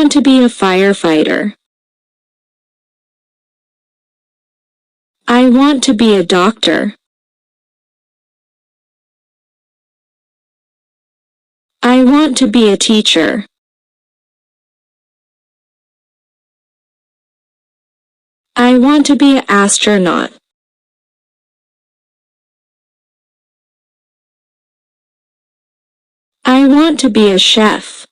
want to be a firefighter. I want to be a doctor. I want to be a teacher. I want to be an astronaut. I want to be a chef.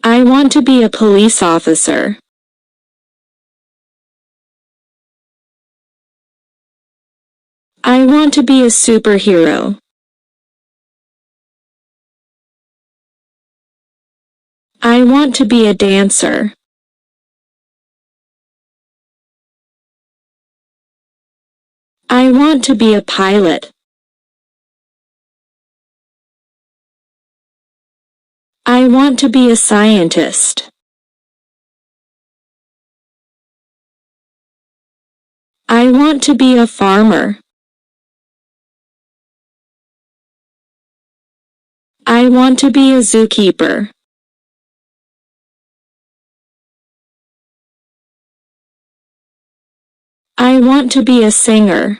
I want to be a police officer. I want to be a superhero. I want to be a dancer. I want to be a pilot. I want to be a scientist. I want to be a farmer. I want to be a zookeeper. I want to be a singer.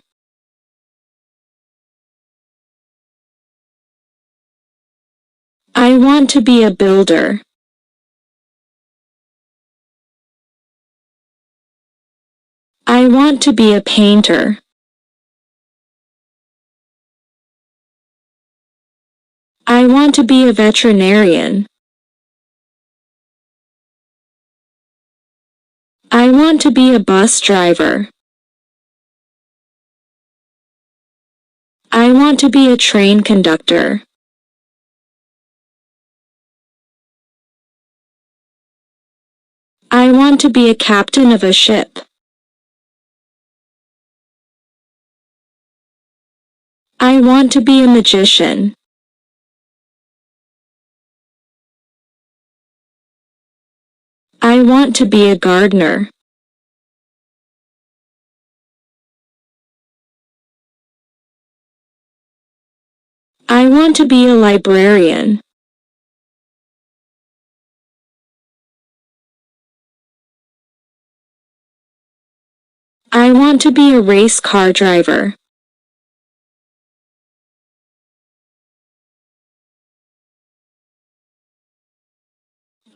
I want to be a builder. I want to be a painter. I want to be a veterinarian. I want to be a bus driver. I want to be a train conductor. I want to be a captain of a ship. I want to be a magician. I want to be a gardener. I want to be a librarian. I want to be a race car driver.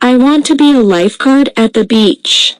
I want to be a lifeguard at the beach.